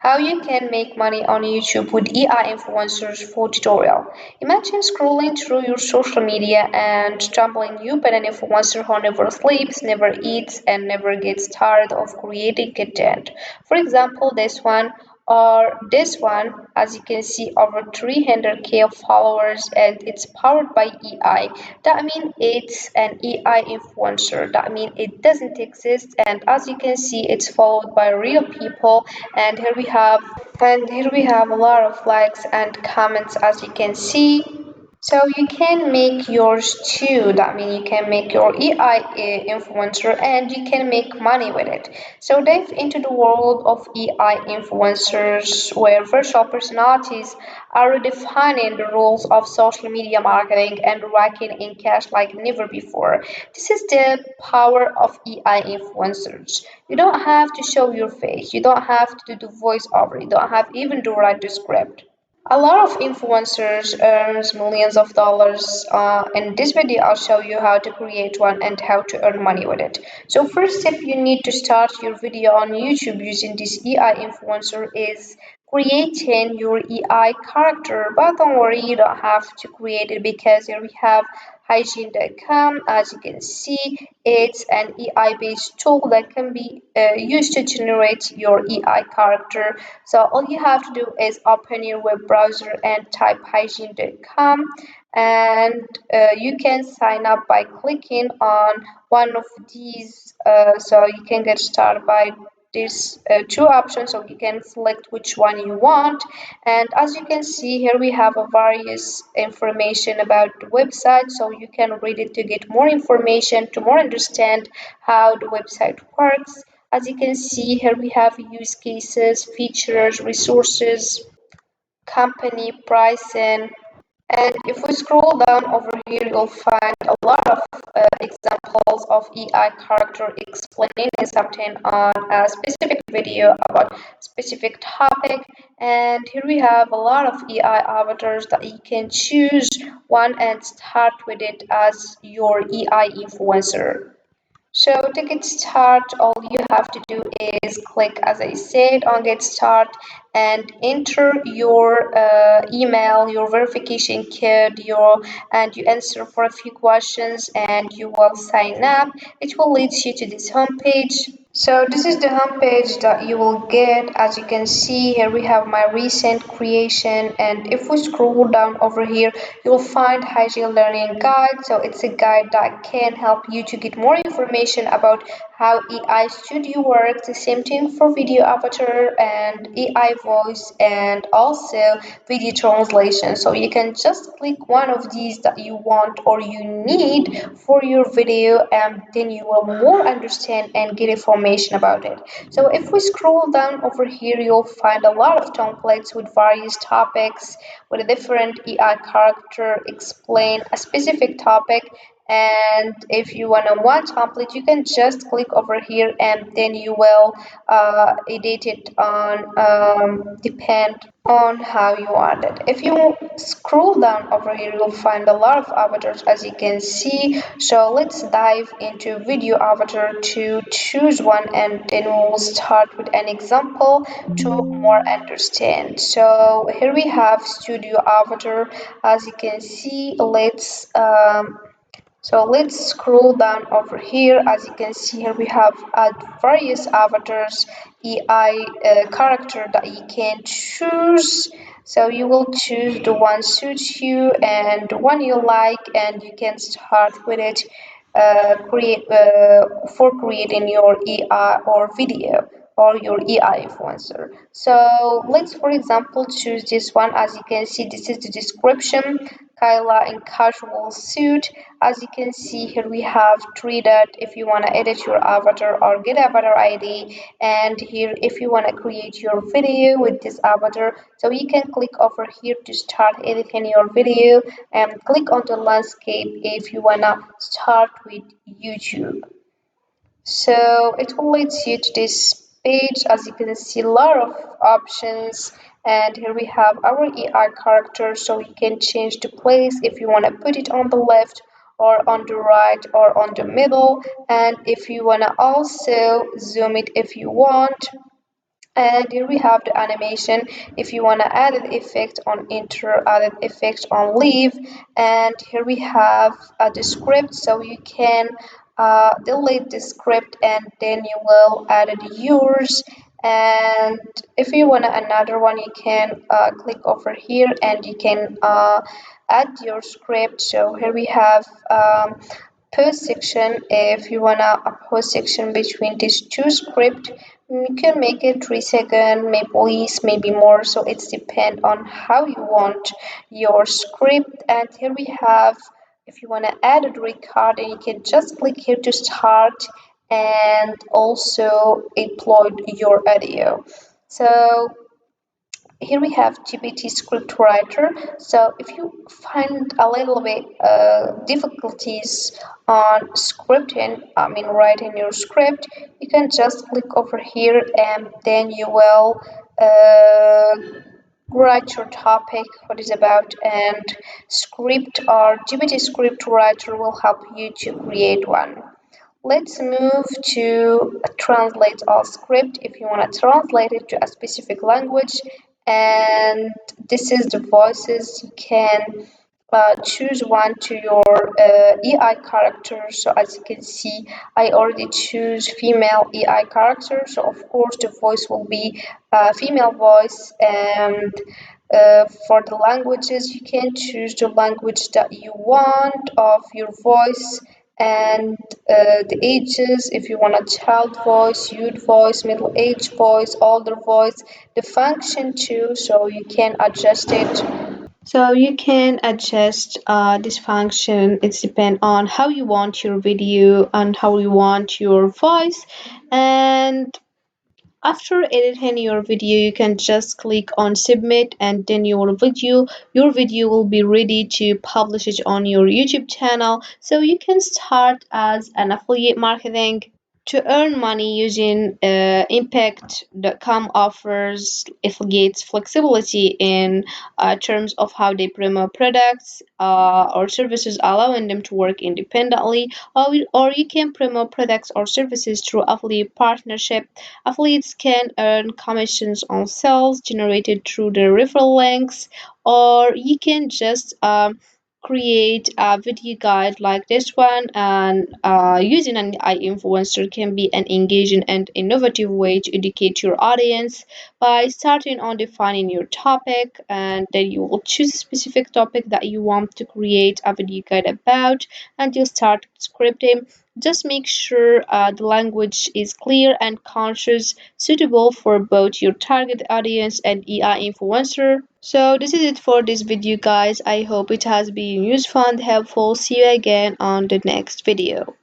How you can make money on YouTube with AI influencers full tutorial. Imagine scrolling through your social media and stumbling upon an influencer who never sleeps, never eats, and never gets tired of creating content. For example, this one, as you can see, over 300k of followers, and it's powered by AI. That means it's an AI influencer. That means it doesn't exist, and as you can see, it's followed by real people. And here we have a lot of likes and comments, as you can see. So you can make yours too. That means you can make your AI influencer and you can make money with it. So dive into the world of AI influencers where virtual personalities are redefining the rules of social media marketing and raking in cash like never before. This is the power of AI influencers. You don't have to show your face. You don't have to do the voiceover. You don't have even to write the script. A lot of influencers earns millions of dollars. In this video, I'll show you how to create one and how to earn money with it. So first step you need to start your video on YouTube using this AI influencer is creating your AI character. But don't worry, you don't have to create it because here we have hygiene.com. As you can see, it's an AI-based tool that can be used to generate your AI character. So all you have to do is open your web browser and type hygiene.com, and you can sign up by clicking on one of these. So you can get started by these two options, so you can select which one you want. And as you can see here, we have a various information about the website, so you can read it to get more information, to more understand how the website works. As you can see here, we have use cases, features, resources, company, pricing, and if we scroll down over here, you'll find a lot of examples of AI character explaining something on a specific video about specific topic. And here we have a lot of AI avatars that you can choose one and start with it as your AI influencer. So to get started, all you have to do is click, as I said, on Get Start and enter your email, your verification code, and you answer for a few questions, and you will sign up. It will lead you to this homepage. So this is the homepage that you will get. As you can see here, we have my recent creation, and if we scroll down over here, you'll find hygiene learning guide. So it's a guide that can help you to get more information about how AI studio works. The same thing for video avatar and AI voice, and also video translation. So you can just click one of these that you want or you need for your video, and then you will more understand and get information about it. So if we scroll down over here, you'll find a lot of templates with various topics with a different AI character explain a specific topic. And if you want a one template, you can just click over here and then you will edit it on depend on how you want it. If you scroll down over here, you'll find a lot of avatars, as you can see. So let's dive into video avatar to choose one, and then we'll start with an example to more understand. So here we have studio avatar. As you can see, let's scroll down over here. As you can see here, we have various avatars, AI character that you can choose. So you will choose the one suits you and the one you like, and you can start with it. Create for creating your AI or video or your AI influencer. So let's, for example, choose this one. As you can see, this is the description. Kyla in casual suit. As you can see here, we have three dot if you want to edit your avatar or get avatar ID, and here if you want to create your video with this avatar. So you can click over here to start editing your video, and click on the landscape if you want to start with YouTube. So it will lead you to this page. As you can see, a lot of options, and here we have our AI character, so you can change the place if you want to put it on the left or on the right or on the middle, and if you want to also zoom it if you want, And here we have the animation. If you want to add an effect on enter, add an effect on leave. And here we have the script, so you can delete the script and then you will add it yours. And if you want another one, you can click over here and you can add your script. So here we have post section. If you wanna a post section between these two script, you can make it 3 seconds, maybe less, maybe more. So it's depend on how you want your script. And here we have, if you wanna add a recording, you can just click here to start and also upload your audio. So here we have GPT script writer. So if you find a little bit difficulties on scripting, I mean writing your script, you can just click over here and then you will write your topic, what is about, and script or GPT script writer will help you to create one. Let's move to translate our script if you want to translate it to a specific language. And this is the voices. You can choose one to your AI character. So as you can see, I already choose female AI character. So of course the voice will be female voice. And for the languages, you can choose the language that you want of your voice. And the ages, if you want a child voice, youth voice, middle age voice, older voice, the function too, so you can adjust it. So you can adjust this function. It's depend on how you want your video and how you want your voice. And after editing your video, you can just click on submit and then your video will be ready to publish it on your YouTube channel. So you can start as an affiliate marketing to earn money using impact.com offers affiliates flexibility in terms of how they promote products or services, allowing them to work independently, or you can promote products or services through affiliate partnership. Affiliates can earn commissions on sales generated through their referral links, or you can just create a video guide like this one. And using an AI influencer can be an engaging and innovative way to educate your audience by starting on defining your topic, and then you will choose a specific topic that you want to create a video guide about, and you'll start scripting. Just make sure the language is clear and conscious, suitable for both your target audience and AI influencer. So this is it for this video, guys. I hope it has been useful and helpful. See you again on the next video.